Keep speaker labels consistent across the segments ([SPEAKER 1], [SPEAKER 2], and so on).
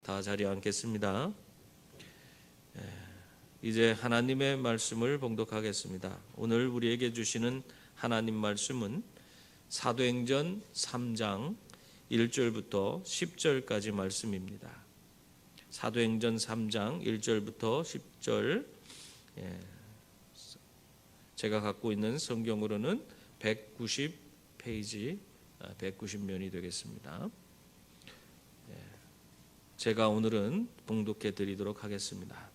[SPEAKER 1] 다 자리에 앉겠습니다. 이제 하나님의 말씀을 봉독하겠습니다. 오늘 우리에게 주시는 하나님 말씀은 사도행전 3장 1절부터 10절까지 말씀입니다. 사도행전 3장 1절부터 10절, 제가 갖고 있는 성경으로는 190페이지, 190면이 되겠습니다. 제가 오늘은 봉독해 드리도록 하겠습니다.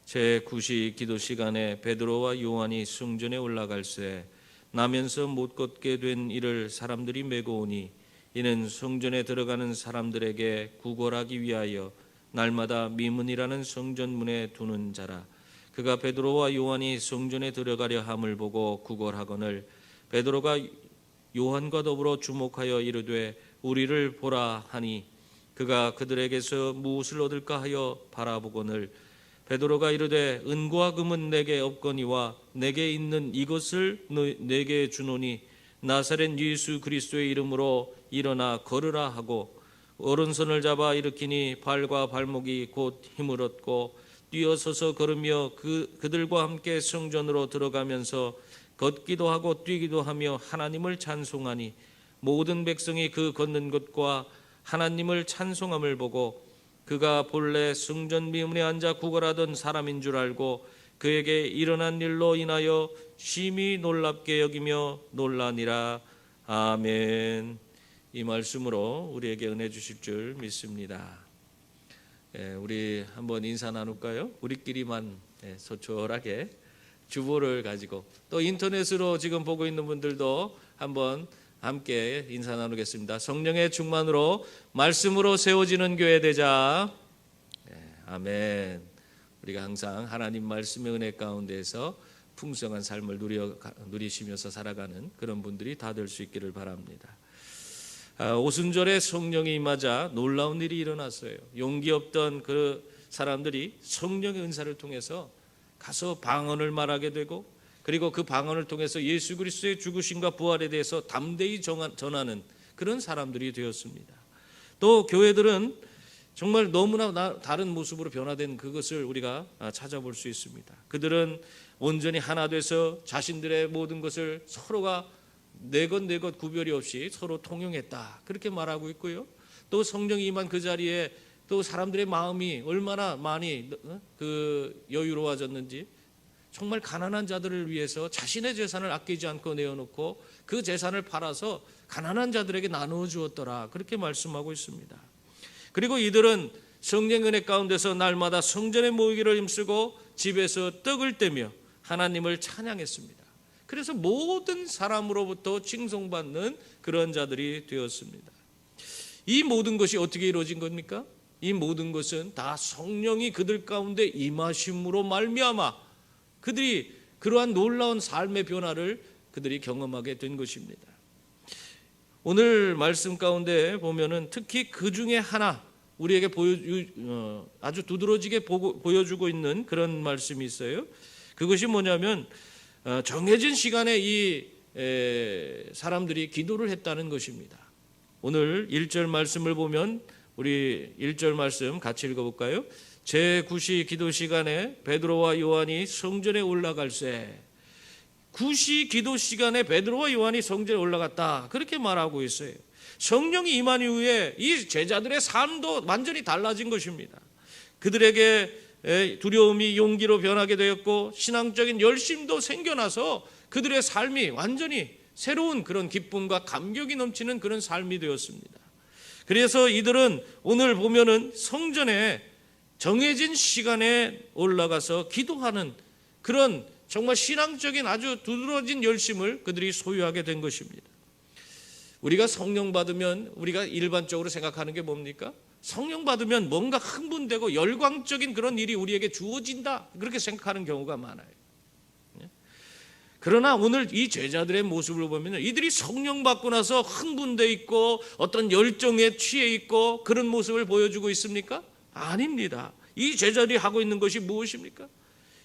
[SPEAKER 1] 제9시 기도 시간에 베드로와 요한이 성전에 올라갈새 나면서 못 걷게 된 이를 사람들이 메고 오니 이는 성전에 들어가는 사람들에게 구걸하기 위하여 날마다 미문이라는 성전문에 두는 자라. 그가 베드로와 요한이 성전에 들어가려 함을 보고 구걸하거늘 베드로가 요한과 더불어 주목하여 이르되 우리를 보라 하니 그가 그들에게서 무엇을 얻을까 하여 바라보거늘 베드로가 이르되 은과 금은 내게 없거니와 내게 있는 이것을 내게 주노니 나사렛 예수 그리스도의 이름으로 일어나 걸으라 하고 오른손을 잡아 일으키니 발과 발목이 곧 힘을 얻고 뛰어서서 걸으며 그들과 함께 성전으로 들어가면서 걷기도 하고 뛰기도 하며 하나님을 찬송하니 모든 백성이 그 걷는 것과 하나님을 찬송함을 보고 그가 본래 성전 미문에 앉아 구걸하던 사람인 줄 알고 그에게 일어난 일로 인하여 심히 놀랍게 여기며 놀라니라. 아멘. 이 말씀으로 우리에게 은혜 주실 줄 믿습니다. 우리 한번 인사 나눌까요? 우리끼리만 소촐하게 주보를 가지고 또 인터넷으로 지금 보고 있는 분들도 한번 함께 인사 나누겠습니다. 성령의 충만으로 말씀으로 세워지는 교회 되자. 아멘. 우리가 항상 하나님 말씀의 은혜 가운데서 풍성한 삶을 누리시면서 살아가는 그런 분들이 다 될 수 있기를 바랍니다. 오순절에 성령이 임하자 놀라운 일이 일어났어요. 용기 없던 그 사람들이 성령의 은사를 통해서 가서 방언을 말하게 되고 그리고 그 방언을 통해서 예수 그리스도의 죽으심과 부활에 대해서 담대히 전하는 그런 사람들이 되었습니다. 또 교회들은 정말 너무나 다른 모습으로 변화된 그것을 우리가 찾아볼 수 있습니다. 그들은 온전히 하나 돼서 자신들의 모든 것을 서로가 내 것 구별이 없이 서로 통용했다, 그렇게 말하고 있고요. 또 성령이 임한 그 자리에 또 사람들의 마음이 얼마나 많이 여유로워졌는지 정말 가난한 자들을 위해서 자신의 재산을 아끼지 않고 내어놓고 그 재산을 팔아서 가난한 자들에게 나누어 주었더라, 그렇게 말씀하고 있습니다. 그리고 이들은 성령 은혜 가운데서 날마다 성전에 모이기를 힘쓰고 집에서 떡을 떼며 하나님을 찬양했습니다. 그래서 모든 사람으로부터 칭송받는 그런 자들이 되었습니다. 이 모든 것이 어떻게 이루어진 겁니까? 이 모든 것은 다 성령이 그들 가운데 임하심으로 말미암아 그들이 그러한 놀라운 삶의 변화를 그들이 경험하게 된 것입니다. 오늘 말씀 가운데 보면은 특히 그 중에 하나 우리에게 아주 두드러지게 보여주고 있는 그런 말씀이 있어요. 그것이 뭐냐면 정해진 시간에 이 사람들이 기도를 했다는 것입니다. 오늘 1절 말씀을 보면 우리 1절 말씀 같이 읽어볼까요? 제9시 기도 시간에 베드로와 요한이 성전에 올라갈새. 9시 기도 시간에 베드로와 요한이 성전에 올라갔다, 그렇게 말하고 있어요. 성령이 임한 이후에 이 제자들의 삶도 완전히 달라진 것입니다. 그들에게 두려움이 용기로 변하게 되었고 신앙적인 열심도 생겨나서 그들의 삶이 완전히 새로운 그런 기쁨과 감격이 넘치는 그런 삶이 되었습니다. 그래서 이들은 오늘 보면은 성전에 정해진 시간에 올라가서 기도하는 그런 정말 신앙적인 아주 두드러진 열심을 그들이 소유하게 된 것입니다. 우리가 성령 받으면 우리가 일반적으로 생각하는 게 뭡니까? 성령 받으면 뭔가 흥분되고 열광적인 그런 일이 우리에게 주어진다, 그렇게 생각하는 경우가 많아요. 그러나 오늘 이 제자들의 모습을 보면 이들이 성령 받고 나서 흥분돼 있고 어떤 열정에 취해 있고 그런 모습을 보여주고 있습니까? 아닙니다. 이 제자들이 하고 있는 것이 무엇입니까?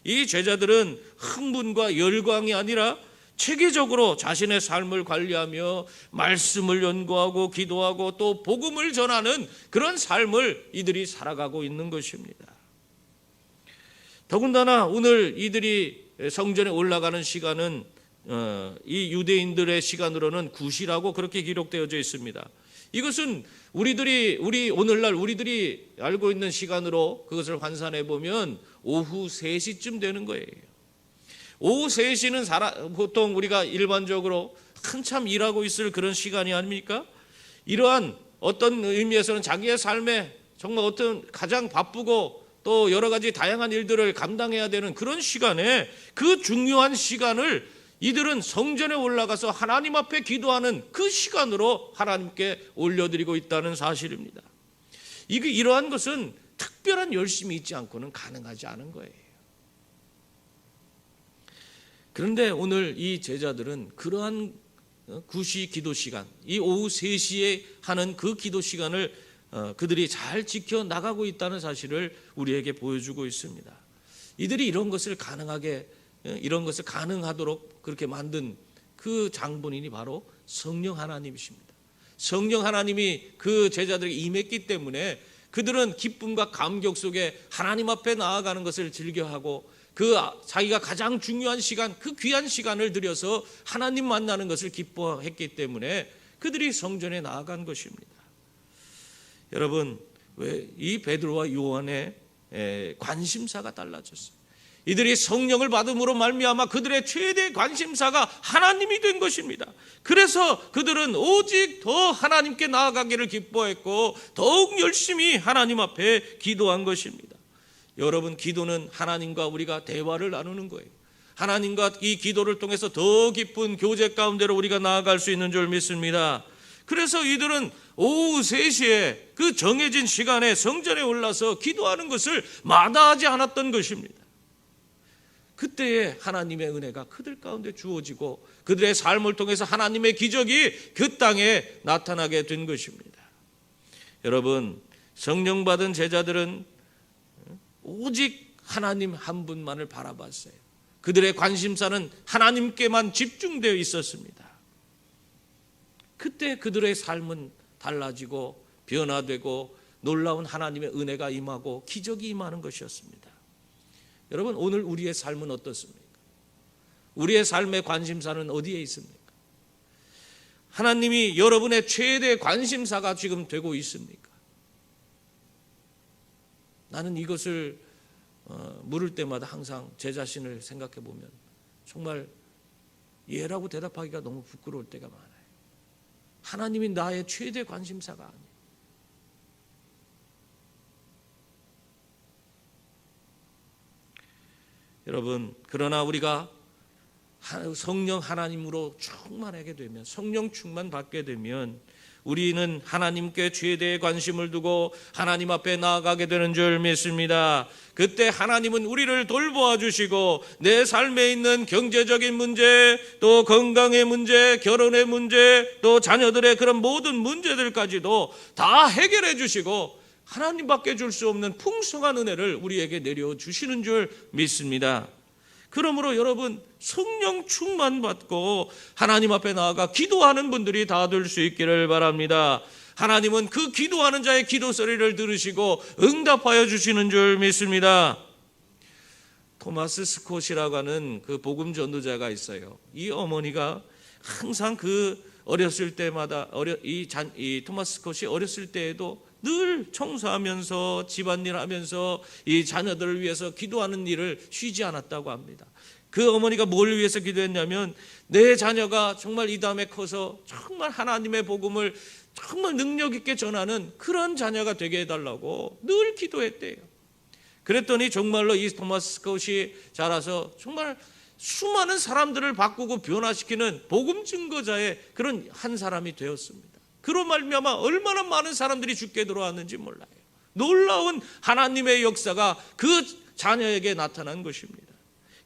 [SPEAKER 1] 이 제자들은 흥분과 열광이 아니라 체계적으로 자신의 삶을 관리하며 말씀을 연구하고 기도하고 또 복음을 전하는 그런 삶을 이들이 살아가고 있는 것입니다. 더군다나 오늘 이들이 성전에 올라가는 시간은 이 유대인들의 시간으로는 굿이라고 그렇게 기록되어져 있습니다. 이것은 오늘날 우리들이 알고 있는 시간으로 그것을 환산해 보면 오후 3시쯤 되는 거예요. 오후 3시는 보통 우리가 일반적으로 한참 일하고 있을 그런 시간이 아닙니까? 이러한 어떤 의미에서는 자기의 삶에 정말 어떤 가장 바쁘고 또 여러 가지 다양한 일들을 감당해야 되는 그런 시간에 그 중요한 시간을 이들은 성전에 올라가서 하나님 앞에 기도하는 그 시간으로 하나님께 올려드리고 있다는 사실입니다. 이러한 것은 특별한 열심이 있지 않고는 가능하지 않은 거예요. 그런데 오늘 이 제자들은 그러한 구시 기도 시간, 이 오후 3시에 하는 그 기도 시간을 그들이 잘 지켜 나가고 있다는 사실을 우리에게 보여주고 있습니다. 이들이 이런 것을 가능하도록 그렇게 만든 그 장본인이 바로 성령 하나님이십니다. 성령 하나님이 그 제자들에게 임했기 때문에 그들은 기쁨과 감격 속에 하나님 앞에 나아가는 것을 즐겨하고 자기가 가장 중요한 시간, 그 귀한 시간을 들여서 하나님 만나는 것을 기뻐했기 때문에 그들이 성전에 나아간 것입니다. 여러분, 왜 이 베드로와 요한의 관심사가 달라졌어요? 이들이 성령을 받음으로 말미암아 그들의 최대 관심사가 하나님이 된 것입니다. 그래서 그들은 오직 더 하나님께 나아가기를 기뻐했고 더욱 열심히 하나님 앞에 기도한 것입니다. 여러분, 기도는 하나님과 우리가 대화를 나누는 거예요. 하나님과 이 기도를 통해서 더 깊은 교제 가운데로 우리가 나아갈 수 있는 줄 믿습니다. 그래서 이들은 오후 3시에 그 정해진 시간에 성전에 올라서 기도하는 것을 마다하지 않았던 것입니다. 그때에 하나님의 은혜가 그들 가운데 주어지고 그들의 삶을 통해서 하나님의 기적이 그 땅에 나타나게 된 것입니다. 여러분, 성령 받은 제자들은 오직 하나님 한 분만을 바라봤어요. 그들의 관심사는 하나님께만 집중되어 있었습니다. 그때 그들의 삶은 달라지고 변화되고 놀라운 하나님의 은혜가 임하고 기적이 임하는 것이었습니다. 여러분, 오늘 우리의 삶은 어떻습니까? 우리의 삶의 관심사는 어디에 있습니까? 하나님이 여러분의 최대 관심사가 지금 되고 있습니까? 나는 이것을 물을 때마다 항상 제 자신을 생각해 보면 정말 예라고 대답하기가 너무 부끄러울 때가 많아요. 하나님이 나의 최대 관심사가 아니에요. 여러분, 그러나 우리가 성령 하나님으로 충만하게 되면, 성령 충만 받게 되면 우리는 하나님께 최대의 관심을 두고 하나님 앞에 나아가게 되는 줄 믿습니다. 그때 하나님은 우리를 돌보아 주시고 내 삶에 있는 경제적인 문제, 또 건강의 문제, 결혼의 문제, 또 자녀들의 그런 모든 문제들까지도 다 해결해 주시고 하나님밖에 줄 수 없는 풍성한 은혜를 우리에게 내려주시는 줄 믿습니다. 그러므로 여러분, 성령 충만 받고 하나님 앞에 나아가 기도하는 분들이 다 될 수 있기를 바랍니다. 하나님은 그 기도하는 자의 기도 소리를 들으시고 응답하여 주시는 줄 믿습니다. 토마스 스콧이라고 하는 그 복음 전도자가 있어요. 이 어머니가 항상 그 어렸을 때마다 이 토마스 스콧이 어렸을 때에도 늘 청소하면서 집안일 하면서 이 자녀들을 위해서 기도하는 일을 쉬지 않았다고 합니다. 그 어머니가 뭘 위해서 기도했냐면 내 자녀가 정말 이 다음에 커서 정말 하나님의 복음을 정말 능력 있게 전하는 그런 자녀가 되게 해달라고 늘 기도했대요. 그랬더니 정말로 이 토마스 스콧이 자라서 정말 수많은 사람들을 바꾸고 변화시키는 복음 증거자의 그런 한 사람이 되었습니다. 그로 말미암아 얼마나 많은 사람들이 주께 들어왔는지 몰라요. 놀라운 하나님의 역사가 그 자녀에게 나타난 것입니다.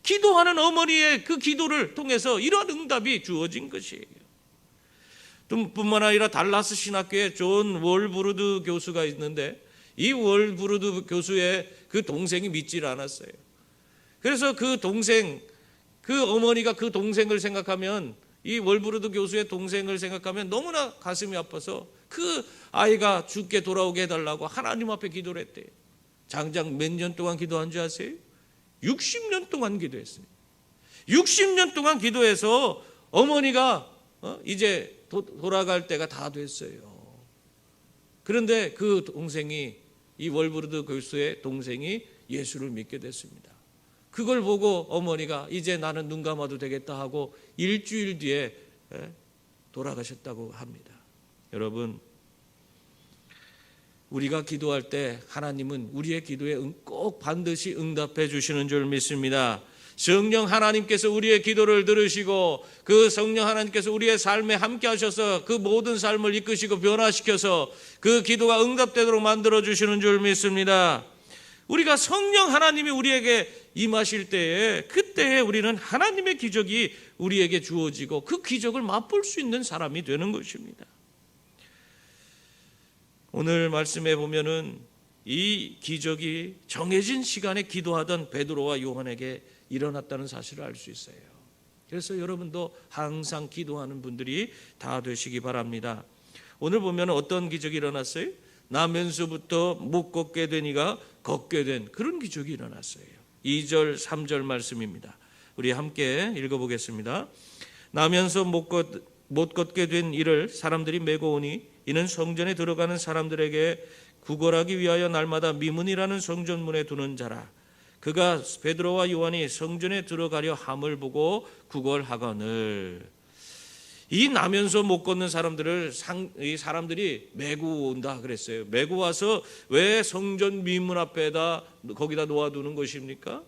[SPEAKER 1] 기도하는 어머니의 그 기도를 통해서 이러한 응답이 주어진 것이에요. 뿐만 아니라 달라스 신학교에 존 월브루드 교수가 있는데 이 월브루드 교수의 그 동생이 믿질 않았어요. 그래서 그 동생 그 어머니가 그 동생을 생각하면, 이 월브루드 교수의 동생을 생각하면 너무나 가슴이 아파서 그 아이가 죽게 돌아오게 해달라고 하나님 앞에 기도를 했대요. 장장 몇 년 동안 기도한 줄 아세요? 60년 동안 기도했어요. 60년 동안 기도해서 어머니가 이제 돌아갈 때가 다 됐어요. 그런데 그 동생이, 이 월브루드 교수의 동생이 예수를 믿게 됐습니다. 그걸 보고 어머니가 이제 나는 눈 감아도 되겠다 하고 일주일 뒤에 돌아가셨다고 합니다. 여러분, 우리가 기도할 때 하나님은 우리의 기도에 꼭 반드시 응답해 주시는 줄 믿습니다. 성령 하나님께서 우리의 기도를 들으시고 그 성령 하나님께서 우리의 삶에 함께 하셔서 그 모든 삶을 이끄시고 변화시켜서 그 기도가 응답되도록 만들어 주시는 줄 믿습니다. 우리가 성령 하나님이 우리에게 임하실 때에, 그때에 우리는 하나님의 기적이 우리에게 주어지고 그 기적을 맛볼 수 있는 사람이 되는 것입니다. 오늘 말씀에 보면은 이 기적이 정해진 시간에 기도하던 베드로와 요한에게 일어났다는 사실을 알 수 있어요. 그래서 여러분도 항상 기도하는 분들이 다 되시기 바랍니다. 오늘 보면 어떤 기적이 일어났어요? 나면서부터 못 걷게 된 이가 걷게 된 그런 기적이 일어났어요. 2절 3절 말씀입니다. 우리 함께 읽어보겠습니다. 나면서 못 걷게 된 이를 사람들이 메고 오니 이는 성전에 들어가는 사람들에게 구걸하기 위하여 날마다 미문이라는 성전문에 두는 자라. 그가 베드로와 요한이 성전에 들어가려 함을 보고 구걸하거늘. 이 나면서 못 걷는 사람들을 이 사람들이 메고 온다 그랬어요. 메고 와서 왜 성전 미문 앞에다 거기다 놓아두는 것입니까?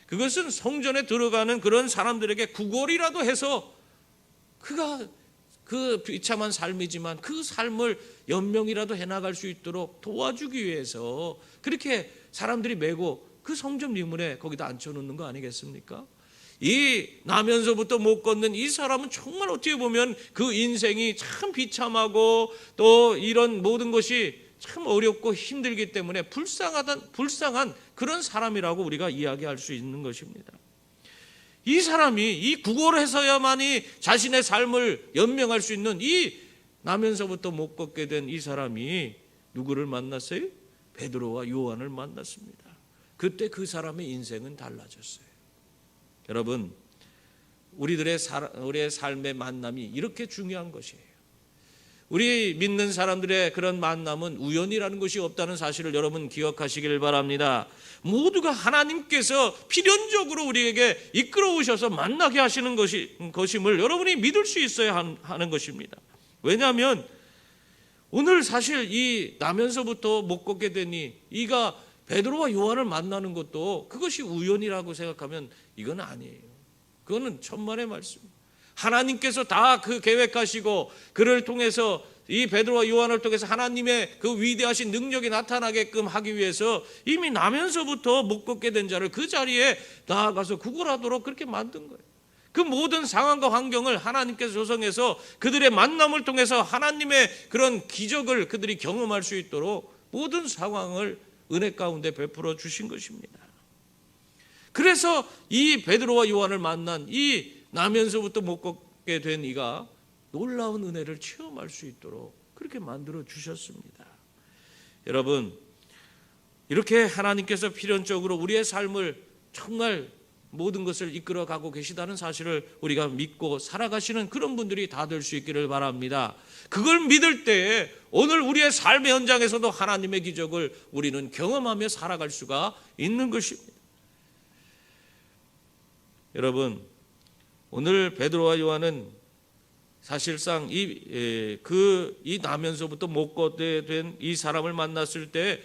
[SPEAKER 1] 그것은 성전에 들어가는 그런 사람들에게 구걸이라도 해서 그가 그 비참한 삶이지만 그 삶을 연명이라도 해나갈 수 있도록 도와주기 위해서 그렇게 사람들이 메고 그 성전 미문에 거기다 앉혀놓는 거 아니겠습니까? 이 나면서부터 못 걷는 이 사람은 정말 어떻게 보면 그 인생이 참 비참하고 또 이런 모든 것이 참 어렵고 힘들기 때문에 불쌍한 그런 사람이라고 우리가 이야기할 수 있는 것입니다. 이 사람이 이 구걸을 해서야만이 자신의 삶을 연명할 수 있는 이 나면서부터 못 걷게 된 이 사람이 누구를 만났어요? 베드로와 요한을 만났습니다. 그때 그 사람의 인생은 달라졌어요. 여러분, 우리의 삶의 만남이 이렇게 중요한 것이에요. 우리 믿는 사람들의 그런 만남은 우연이라는 것이 없다는 사실을 여러분 기억하시길 바랍니다. 모두가 하나님께서 필연적으로 우리에게 이끌어오셔서 만나게 하시는 것임을 여러분이 믿을 수 있어야 하는 것입니다. 왜냐하면 오늘 사실 이 나면서부터 못 걷게 되니 이가 베드로와 요한을 만나는 것도 그것이 우연이라고 생각하면 이건 아니에요. 그거는 천만의 말씀. 하나님께서 다 그 계획하시고 그를 통해서 이 베드로와 요한을 통해서 하나님의 그 위대하신 능력이 나타나게끔 하기 위해서 이미 나면서부터 못 걷게 된 자를 그 자리에 나아가서 구걸하도록 그렇게 만든 거예요. 그 모든 상황과 환경을 하나님께서 조성해서 그들의 만남을 통해서 하나님의 그런 기적을 그들이 경험할 수 있도록 모든 상황을 은혜 가운데 베풀어 주신 것입니다. 그래서 이 베드로와 요한을 만난 이 나면서부터 못 걷게 된 이가 놀라운 은혜를 체험할 수 있도록 그렇게 만들어 주셨습니다. 여러분, 이렇게 하나님께서 필연적으로 우리의 삶을 정말 모든 것을 이끌어가고 계시다는 사실을 우리가 믿고 살아가시는 그런 분들이 다 될 수 있기를 바랍니다. 그걸 믿을 때에 오늘 우리의 삶의 현장에서도 하나님의 기적을 우리는 경험하며 살아갈 수가 있는 것입니다. 여러분, 오늘 베드로와 요한은 사실상 이 나면서부터 못 걷게 된 이 사람을 만났을 때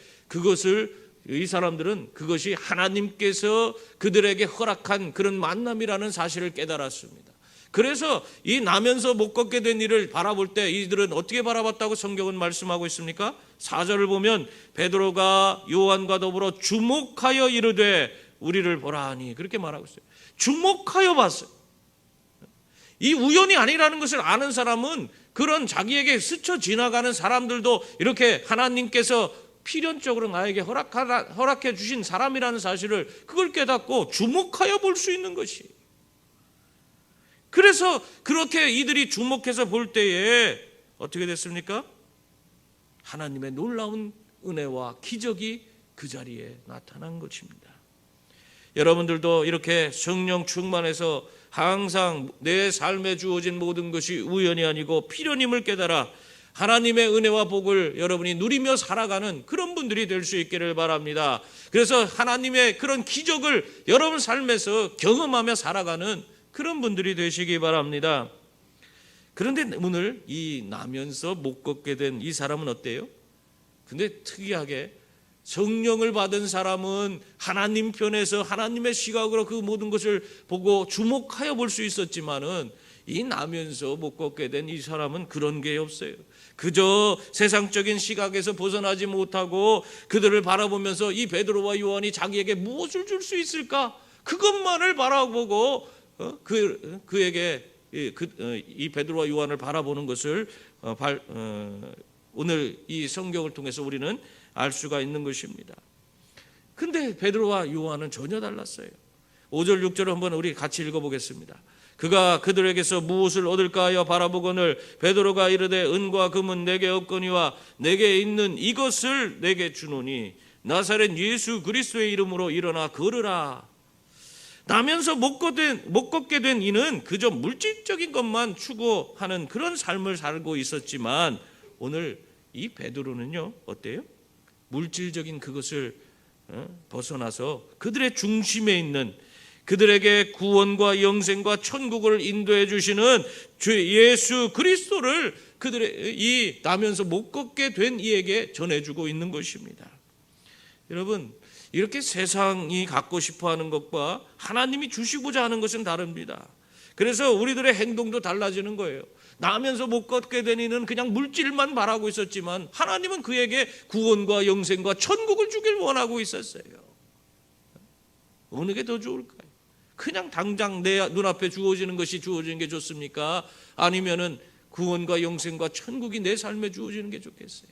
[SPEAKER 1] 이 사람들은 그것이 하나님께서 그들에게 허락한 그런 만남이라는 사실을 깨달았습니다. 그래서 이 나면서 못 걷게 된 일을 바라볼 때 이들은 어떻게 바라봤다고 성경은 말씀하고 있습니까? 4절을 보면 베드로가 요한과 더불어 주목하여 이르되 우리를 보라 하니 그렇게 말하고 있어요. 주목하여 봤어요. 이 우연이 아니라는 것을 아는 사람은 그런 자기에게 스쳐 지나가는 사람들도 이렇게 하나님께서 필연적으로 나에게 허락해 주신 사람이라는 사실을 그걸 깨닫고 주목하여 볼 수 있는 것이. 그래서 그렇게 이들이 주목해서 볼 때에 어떻게 됐습니까? 하나님의 놀라운 은혜와 기적이 그 자리에 나타난 것입니다. 여러분들도 이렇게 성령 충만해서 항상 내 삶에 주어진 모든 것이 우연이 아니고 필연임을 깨달아 하나님의 은혜와 복을 여러분이 누리며 살아가는 그런 분들이 될 수 있기를 바랍니다. 그래서 하나님의 그런 기적을 여러분 삶에서 경험하며 살아가는 그런 분들이 되시기 바랍니다. 그런데 오늘 이 나면서 못 걷게 된 이 사람은 어때요? 근데 특이하게 성령을 받은 사람은 하나님 편에서 하나님의 시각으로 그 모든 것을 보고 주목하여 볼 수 있었지만은 이 나면서 못 걷게 된 이 사람은 그런 게 없어요. 그저 세상적인 시각에서 벗어나지 못하고 그들을 바라보면서 이 베드로와 요한이 자기에게 무엇을 줄 수 있을까? 그것만을 바라보고 그에게 이 베드로와 요한을 바라보는 것을 오늘 이 성경을 통해서 우리는 알 수가 있는 것입니다. 근데 베드로와 요한은 전혀 달랐어요. 5절 6절을 한번 우리 같이 읽어보겠습니다. 그가 그들에게서 무엇을 얻을까 하여 바라보거늘 베드로가 이르되 은과 금은 내게 없거니와 내게 있는 이것을 내게 주노니 나사렛 예수 그리스도의 이름으로 일어나 걸으라. 나면서 못 걷게 된 이는 그저 물질적인 것만 추구하는 그런 삶을 살고 있었지만 오늘 이 베드로는요 어때요? 물질적인 그것을 벗어나서 그들의 중심에 있는 그들에게 구원과 영생과 천국을 인도해 주시는 주 예수 그리스도를 그들의 이 나면서 못 걷게 된 이에게 전해주고 있는 것입니다. 여러분 이렇게 세상이 갖고 싶어하는 것과 하나님이 주시고자 하는 것은 다릅니다. 그래서 우리들의 행동도 달라지는 거예요. 나면서 못 걷게 된 이는 그냥 물질만 바라고 있었지만 하나님은 그에게 구원과 영생과 천국을 주길 원하고 있었어요. 어느 게 더 좋을까요? 그냥 당장 내 눈앞에 주어지는 것이 주어지는 게 좋습니까? 아니면은 구원과 영생과 천국이 내 삶에 주어지는 게 좋겠어요?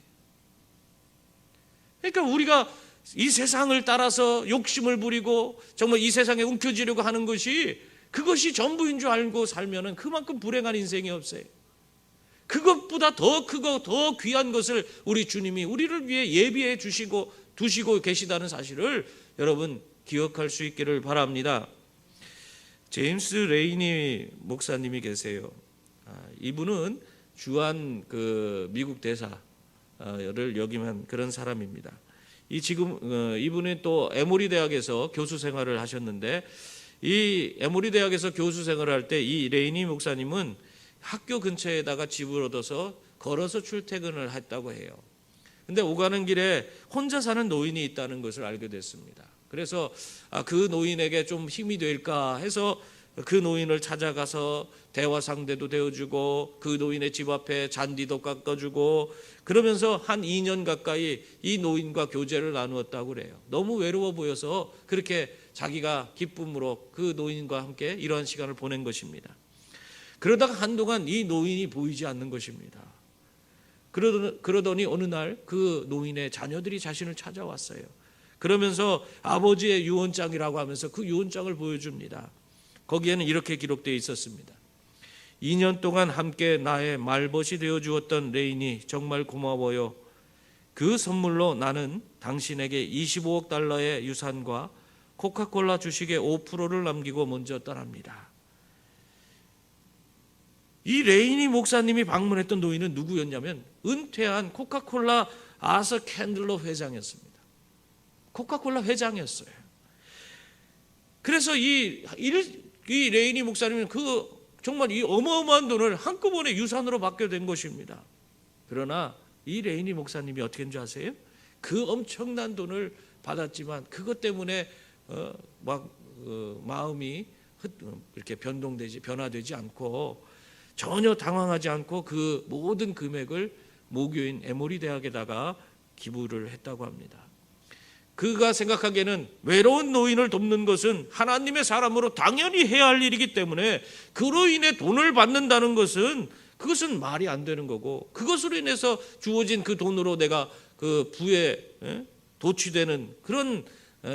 [SPEAKER 1] 그러니까 우리가 이 세상을 따라서 욕심을 부리고 정말 이 세상에 움켜쥐려고 하는 것이 그것이 전부인 줄 알고 살면은 그만큼 불행한 인생이 없어요. 그것보다 더 크고 더 귀한 것을 우리 주님이 우리를 위해 예비해 주시고 두시고 계시다는 사실을 여러분 기억할 수 있기를 바랍니다. 제임스 레이니 목사님이 계세요. 이분은 주한 그 미국 대사를 역임한 그런 사람입니다. 이분은 또 에모리 대학에서 교수 생활을 하셨는데 이 에모리 대학에서 교수 생활을 할 때 이 레이니 목사님은 학교 근처에다가 집을 얻어서 걸어서 출퇴근을 했다고 해요. 근데 오가는 길에 혼자 사는 노인이 있다는 것을 알게 됐습니다. 그래서 그 노인에게 좀 힘이 될까 해서 그 노인을 찾아가서 대화 상대도 되어주고 그 노인의 집 앞에 잔디도 깎아주고 그러면서 한 2년 가까이 이 노인과 교제를 나누었다고 그래요. 너무 외로워 보여서 그렇게 자기가 기쁨으로 그 노인과 함께 이러한 시간을 보낸 것입니다. 그러다가 한동안 이 노인이 보이지 않는 것입니다. 그러더니 어느 날 그 노인의 자녀들이 자신을 찾아왔어요. 그러면서 아버지의 유언장이라고 하면서 그 유언장을 보여줍니다. 거기에는 이렇게 기록되어 있었습니다. 2년 동안 함께 나의 말벗이 되어 주었던 레인이 정말 고마워요. 그 선물로 나는 당신에게 25억 달러의 유산과 코카콜라 주식의 5%를 남기고 먼저 떠납니다. 이 레이니 목사님이 방문했던 노인은 누구였냐면 은퇴한 코카콜라 아서 캔들러 회장이었습니다. 코카콜라 회장이었어요. 그래서 이 레이니 목사님은 정말 이 어마어마한 돈을 한꺼번에 유산으로 받게 된 것입니다. 그러나 이 레이니 목사님이 어떻게 했는지 아세요? 그 엄청난 돈을 받았지만 그것 때문에 마음이 이렇게 변화되지 않고 전혀 당황하지 않고 그 모든 금액을 모교인 에모리 대학에다가 기부를 했다고 합니다. 그가 생각하기에는 외로운 노인을 돕는 것은 하나님의 사람으로 당연히 해야 할 일이기 때문에 그로 인해 돈을 받는다는 것은 그것은 말이 안 되는 거고 그것으로 인해서 주어진 그 돈으로 내가 그 부에 도취되는 그런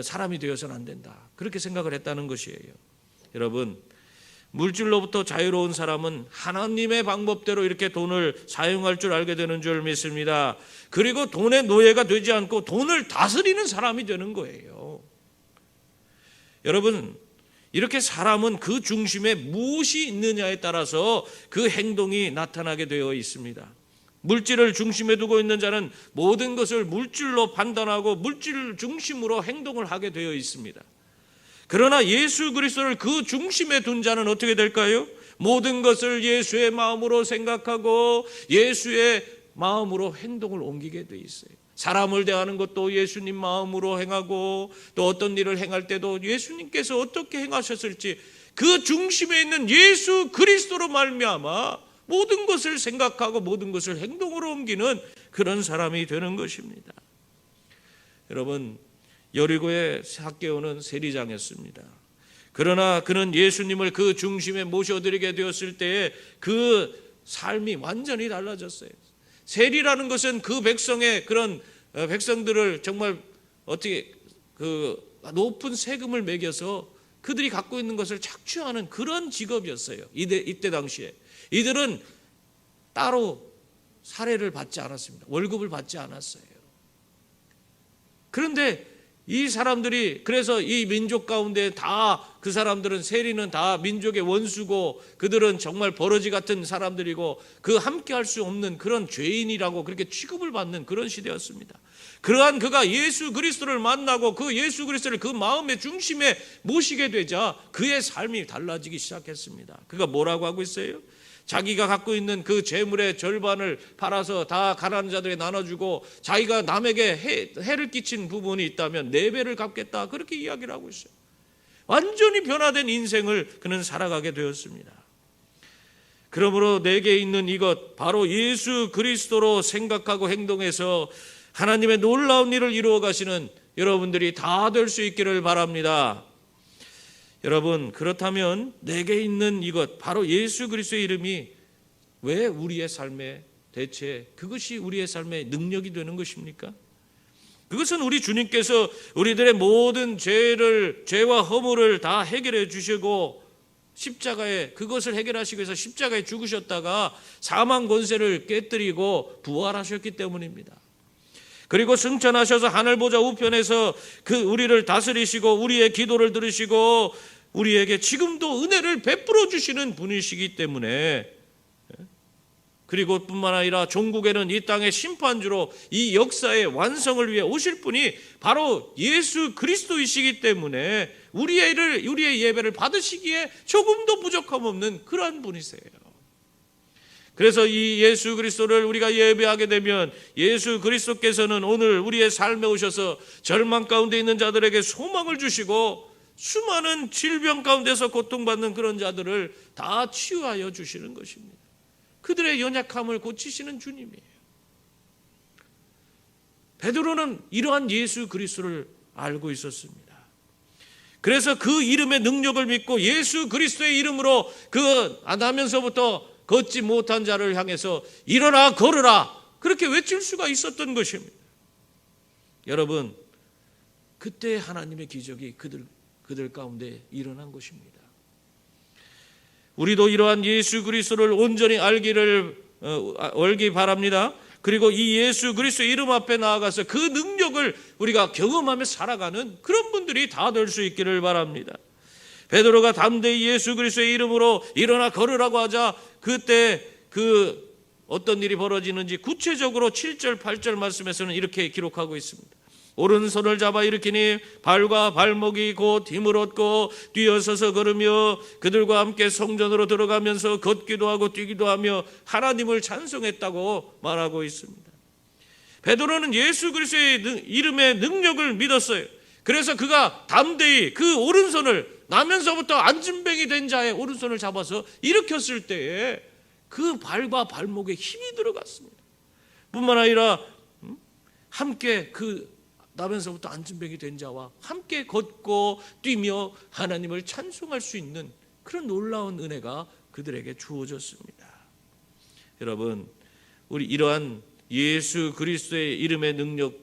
[SPEAKER 1] 사람이 되어서는 안 된다. 그렇게 생각을 했다는 것이에요. 여러분 물질로부터 자유로운 사람은 하나님의 방법대로 이렇게 돈을 사용할 줄 알게 되는 줄 믿습니다. 그리고 돈의 노예가 되지 않고 돈을 다스리는 사람이 되는 거예요. 여러분, 이렇게 사람은 그 중심에 무엇이 있느냐에 따라서 그 행동이 나타나게 되어 있습니다. 물질을 중심에 두고 있는 자는 모든 것을 물질로 판단하고 물질 중심으로 행동을 하게 되어 있습니다. 그러나 예수 그리스도를 그 중심에 둔 자는 어떻게 될까요? 모든 것을 예수의 마음으로 생각하고 예수의 마음으로 행동을 옮기게 돼 있어요. 사람을 대하는 것도 예수님 마음으로 행하고, 또 어떤 일을 행할 때도 예수님께서 어떻게 행하셨을지 그 중심에 있는 예수 그리스도로 말미암아 모든 것을 생각하고 모든 것을 행동으로 옮기는 그런 사람이 되는 것입니다. 여러분, 여리고의 삭개오는 세리장이었습니다. 그러나 그는 예수님을 그 중심에 모셔드리게 되었을 때에 그 삶이 완전히 달라졌어요. 세리라는 것은 그 백성의 그런 백성들을 정말 어떻게 그 높은 세금을 매겨서 그들이 갖고 있는 것을 착취하는 그런 직업이었어요. 이때 당시에 이들은 따로 사례를 받지 않았습니다. 월급을 받지 않았어요. 그런데 이 사람들이, 그래서 이 민족 가운데 다 그 사람들은, 세리는 다 민족의 원수고 그들은 정말 버러지 같은 사람들이고 그 함께 할 수 없는 그런 죄인이라고 그렇게 취급을 받는 그런 시대였습니다. 그러한 그가 예수 그리스도를 만나고 그 예수 그리스도를 그 마음의 중심에 모시게 되자 그의 삶이 달라지기 시작했습니다. 그가 뭐라고 하고 있어요? 자기가 갖고 있는 그 재물의 절반을 팔아서 다 가난한 자들에 나눠주고, 자기가 남에게 해를 끼친 부분이 있다면 4배를 갚겠다, 그렇게 이야기를 하고 있어요. 완전히 변화된 인생을 그는 살아가게 되었습니다. 그러므로 내게 있는 이것, 바로 예수 그리스도로 생각하고 행동해서 하나님의 놀라운 일을 이루어 가시는 여러분들이 다 될 수 있기를 바랍니다. 여러분, 그렇다면 내게 있는 이것, 바로 예수 그리스도의 이름이 왜 우리의 삶에 대체 그것이 우리의 삶의 능력이 되는 것입니까? 그것은 우리 주님께서 우리들의 모든 죄와 허물을 다 해결해 주시고 십자가에, 그것을 해결하시기 위해서 십자가에 죽으셨다가 사망 권세를 깨뜨리고 부활하셨기 때문입니다. 그리고 승천하셔서 하늘 보좌 우편에서 그 우리를 다스리시고 우리의 기도를 들으시고 우리에게 지금도 은혜를 베풀어 주시는 분이시기 때문에, 그리고 뿐만 아니라 종국에는 이 땅의 심판주로 이 역사의 완성을 위해 오실 분이 바로 예수 그리스도이시기 때문에 우리의 예배를 받으시기에 조금도 부족함 없는 그러한 분이세요. 그래서 이 예수 그리스도를 우리가 예배하게 되면 예수 그리스도께서는 오늘 우리의 삶에 오셔서 절망 가운데 있는 자들에게 소망을 주시고 수많은 질병 가운데서 고통받는 그런 자들을 다 치유하여 주시는 것입니다. 그들의 연약함을 고치시는 주님이에요. 베드로는 이러한 예수 그리스도를 알고 있었습니다. 그래서 그 이름의 능력을 믿고 예수 그리스도의 이름으로 그 나면서부터 걷지 못한 자를 향해서 일어나 걸으라, 그렇게 외칠 수가 있었던 것입니다. 여러분, 그때 하나님의 기적이 그들 가운데 일어난 것입니다. 우리도 이러한 예수 그리스도를 온전히 알기 바랍니다. 그리고 이 예수 그리스도의 이름 앞에 나아가서 그 능력을 우리가 경험하며 살아가는 그런 분들이 다 될 수 있기를 바랍니다. 베드로가 담대히 예수 그리스도의 이름으로 일어나 걸으라고 하자 그때 그 어떤 일이 벌어지는지 구체적으로 7절 8절 말씀에서는 이렇게 기록하고 있습니다. 오른손을 잡아 일으키니 발과 발목이 곧 힘을 얻고 뛰어서서 걸으며 그들과 함께 성전으로 들어가면서 걷기도 하고 뛰기도 하며 하나님을 찬송했다고 말하고 있습니다. 베드로는 예수 그리스도의 이름의 능력을 믿었어요. 그래서 그가 담대히 그 오른손을, 나면서부터 안진뱅이 된 자의 오른손을 잡아서 일으켰을 때에 그 발과 발목에 힘이 들어갔습니다. 뿐만 아니라 함께 그 나면서부터 안진뱅이 된 자와 함께 걷고 뛰며 하나님을 찬송할 수 있는 그런 놀라운 은혜가 그들에게 주어졌습니다. 여러분, 우리 이러한 예수 그리스도의 이름의 능력,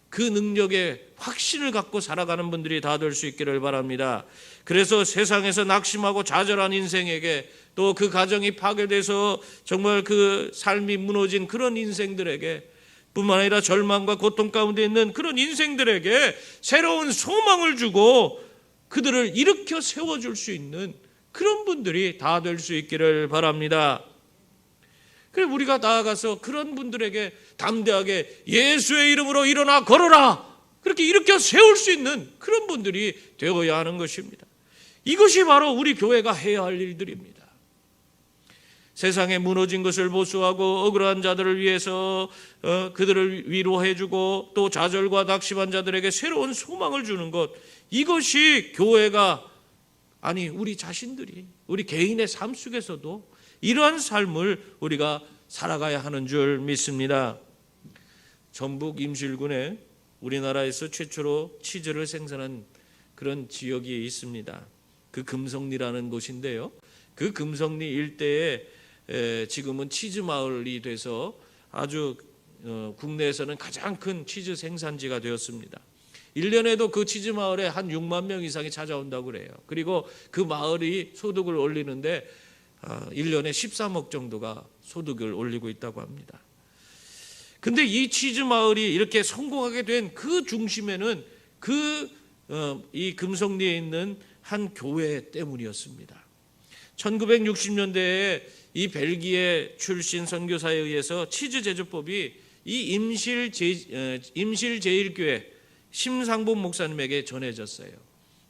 [SPEAKER 1] 그 능력에 확신을 갖고 살아가는 분들이 다 될 수 있기를 바랍니다. 그래서 세상에서 낙심하고 좌절한 인생에게, 또 그 가정이 파괴돼서 정말 그 삶이 무너진 그런 인생들에게, 뿐만 아니라 절망과 고통 가운데 있는 그런 인생들에게 새로운 소망을 주고 그들을 일으켜 세워줄 수 있는 그런 분들이 다 될 수 있기를 바랍니다. 그래서 우리가 나아가서 그런 분들에게 담대하게 예수의 이름으로 일어나 걸어라, 그렇게 일으켜 세울 수 있는 그런 분들이 되어야 하는 것입니다. 이것이 바로 우리 교회가 해야 할 일들입니다. 세상에 무너진 것을 보수하고 억울한 자들을 위해서 그들을 위로해주고 또 좌절과 낙심한 자들에게 새로운 소망을 주는 것, 이것이 교회가, 아니 우리 자신들이 우리 개인의 삶 속에서도 이러한 삶을 우리가 살아가야 하는 줄 믿습니다. 전북 임실군에 우리나라에서 최초로 치즈를 생산한 그런 지역이 있습니다. 그 금성리라는 곳인데요, 그 금성리 일대에 지금은 치즈 마을이 돼서 아주 국내에서는 가장 큰 치즈 생산지가 되었습니다. 1년에도 그 치즈 마을에 한 6만 명 이상이 찾아온다고 그래요. 그리고 그 마을이 소득을 올리는데 1년에 13억 정도가 소득을 올리고 있다고 합니다. 근데 이 치즈 마을이 이렇게 성공하게 된 그 중심에는 이 금성리에 있는 한 교회 때문이었습니다. 1960년대에 이 벨기에 출신 선교사에 의해서 치즈 제조법이 이 임실제일교회 심상본 목사님에게 전해졌어요.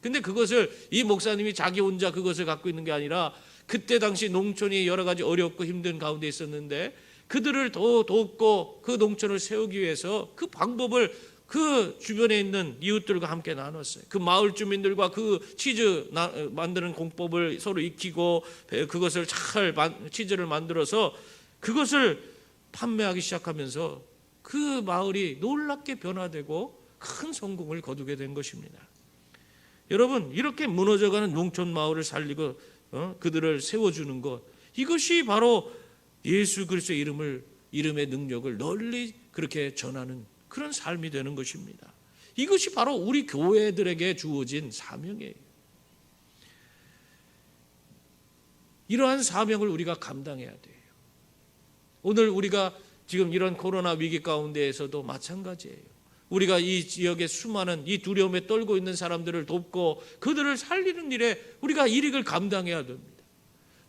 [SPEAKER 1] 근데 그것을 이 목사님이 자기 혼자 그것을 갖고 있는 게 아니라 그때 당시 농촌이 여러 가지 어렵고 힘든 가운데 있었는데 그들을 더 돕고 그 농촌을 세우기 위해서 그 방법을 그 주변에 있는 이웃들과 함께 나눴어요. 그 마을 주민들과 그 치즈 만드는 공법을 서로 익히고 그것을 잘 치즈를 만들어서 그것을 판매하기 시작하면서 그 마을이 놀랍게 변화되고 큰 성공을 거두게 된 것입니다. 여러분, 이렇게 무너져가는 농촌 마을을 살리고 그들을 세워주는 것, 이것이 바로 예수 그리스도의 이름의 능력을 널리 그렇게 전하는 그런 삶이 되는 것입니다. 이것이 바로 우리 교회들에게 주어진 사명이에요. 이러한 사명을 우리가 감당해야 돼요. 오늘 우리가 지금 이런 코로나 위기 가운데에서도 마찬가지예요. 우리가 이 지역의 수많은 이 두려움에 떨고 있는 사람들을 돕고 그들을 살리는 일에 우리가 일익을 감당해야 됩니다.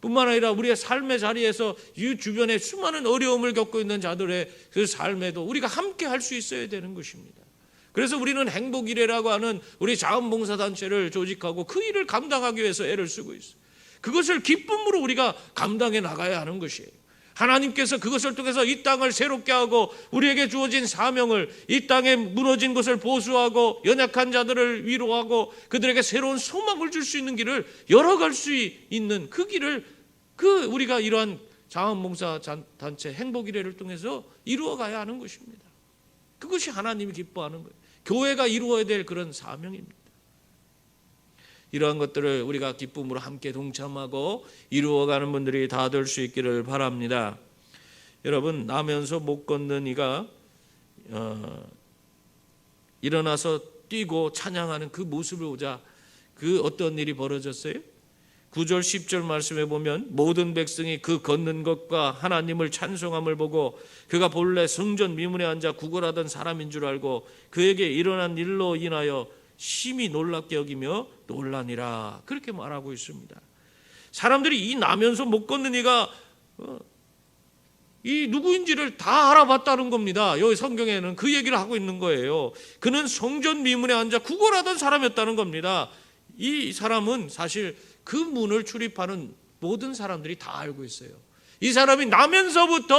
[SPEAKER 1] 뿐만 아니라 우리의 삶의 자리에서 이 주변에 수많은 어려움을 겪고 있는 자들의 그 삶에도 우리가 함께 할 수 있어야 되는 것입니다. 그래서 우리는 행복일회라고 하는 우리 자원봉사단체를 조직하고 그 일을 감당하기 위해서 애를 쓰고 있어요. 그것을 기쁨으로 우리가 감당해 나가야 하는 것이에요. 하나님께서 그것을 통해서 이 땅을 새롭게 하고 우리에게 주어진 사명을, 이 땅에 무너진 것을 보수하고 연약한 자들을 위로하고 그들에게 새로운 소망을 줄 수 있는 길을 열어갈 수 있는 그 길을 우리가 이러한 자원봉사단체 행복일회를 통해서 이루어가야 하는 것입니다. 그것이 하나님이 기뻐하는 거예요. 교회가 이루어야 될 그런 사명입니다. 이러한 것들을 우리가 기쁨으로 함께 동참하고 이루어가는 분들이 다 될 수 있기를 바랍니다. 여러분, 나면서 못 걷는 이가 일어나서 뛰고 찬양하는 그 모습을 보자 그 어떤 일이 벌어졌어요? 9절 10절 말씀에 보면 모든 백성이 그 걷는 것과 하나님을 찬송함을 보고 그가 본래 성전 미문에 앉아 구걸하던 사람인 줄 알고 그에게 일어난 일로 인하여 심히 놀랍게 여기며 놀라니라, 그렇게 말하고 있습니다. 사람들이 이 나면서 못 걷는 이가 이 누구인지를 다 알아봤다는 겁니다. 여기 성경에는 그 얘기를 하고 있는 거예요. 그는 성전 미문에 앉아 구걸하던 사람이었다는 겁니다. 이 사람은 사실 그 문을 출입하는 모든 사람들이 다 알고 있어요. 이 사람이 나면서부터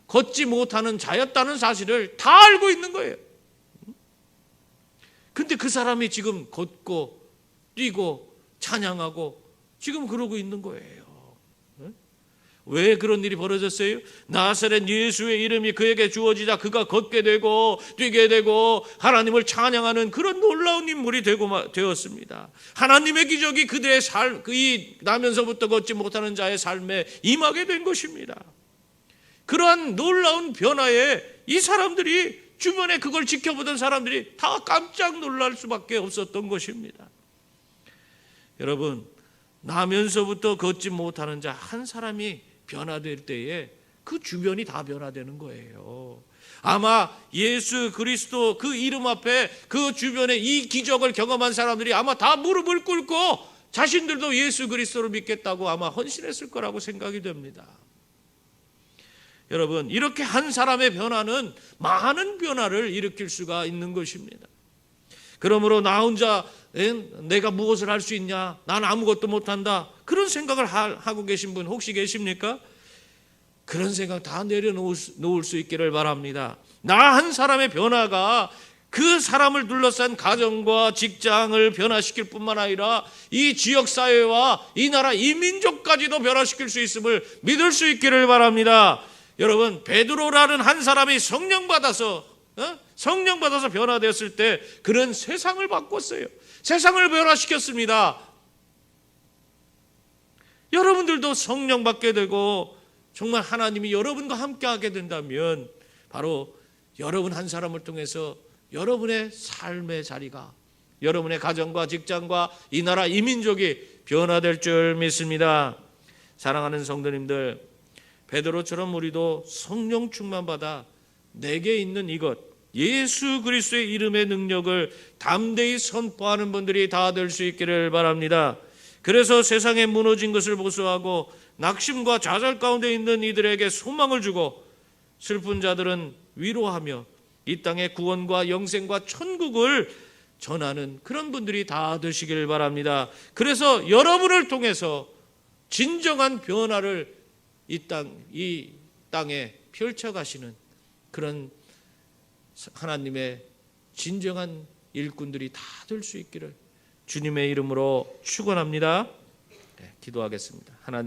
[SPEAKER 1] 걷지 못하는 자였다는 사실을 다 알고 있는 거예요. 근데 그 사람이 지금 걷고 뛰고 찬양하고 지금 그러고 있는 거예요. 왜 그런 일이 벌어졌어요? 나사렛 예수의 이름이 그에게 주어지자 그가 걷게 되고 뛰게 되고 하나님을 찬양하는 그런 놀라운 인물이 되었습니다. 하나님의 기적이 그들의 이 나면서부터 걷지 못하는 자의 삶에 임하게 된 것입니다. 그러한 놀라운 변화에 이 사람들이 주변에 그걸 지켜보던 사람들이 다 깜짝 놀랄 수밖에 없었던 것입니다. 여러분, 나면서부터 걷지 못하는 자 한 사람이 변화될 때에 그 주변이 다 변화되는 거예요. 아마 예수 그리스도 그 이름 앞에 그 주변에 이 기적을 경험한 사람들이 아마 다 무릎을 꿇고 자신들도 예수 그리스도를 믿겠다고 아마 헌신했을 거라고 생각이 됩니다. 여러분, 이렇게 한 사람의 변화는 많은 변화를 일으킬 수가 있는 것입니다. 그러므로 나 혼자 내가 무엇을 할 수 있냐, 난 아무것도 못한다, 그런 생각을 하고 계신 분 혹시 계십니까? 그런 생각 다 내려놓을 수 있기를 바랍니다. 나 한 사람의 변화가 그 사람을 둘러싼 가정과 직장을 변화시킬 뿐만 아니라 이 지역사회와 이 나라 이 민족까지도 변화시킬 수 있음을 믿을 수 있기를 바랍니다. 여러분, 베드로라는 한 사람이 성령 받아서 변화되었을 때 그는 세상을 바꿨어요. 세상을 변화시켰습니다. 여러분들도 성령 받게 되고 정말 하나님이 여러분과 함께하게 된다면 바로 여러분 한 사람을 통해서 여러분의 삶의 자리가, 여러분의 가정과 직장과 이 나라 이 민족이 변화될 줄 믿습니다. 사랑하는 성도님들, 베드로처럼 우리도 성령 충만받아 내게 있는 이것, 예수 그리스도의 이름의 능력을 담대히 선포하는 분들이 다 될 수 있기를 바랍니다. 그래서 세상에 무너진 것을 보수하고 낙심과 좌절 가운데 있는 이들에게 소망을 주고 슬픈 자들은 위로하며 이 땅의 구원과 영생과 천국을 전하는 그런 분들이 다 되시길 바랍니다. 그래서 여러분을 통해서 진정한 변화를 이 땅에 펼쳐가시는 그런 하나님의 진정한 일꾼들이 다 될 수 있기를 주님의 이름으로 축원합니다. 기도하겠습니다. 하나님,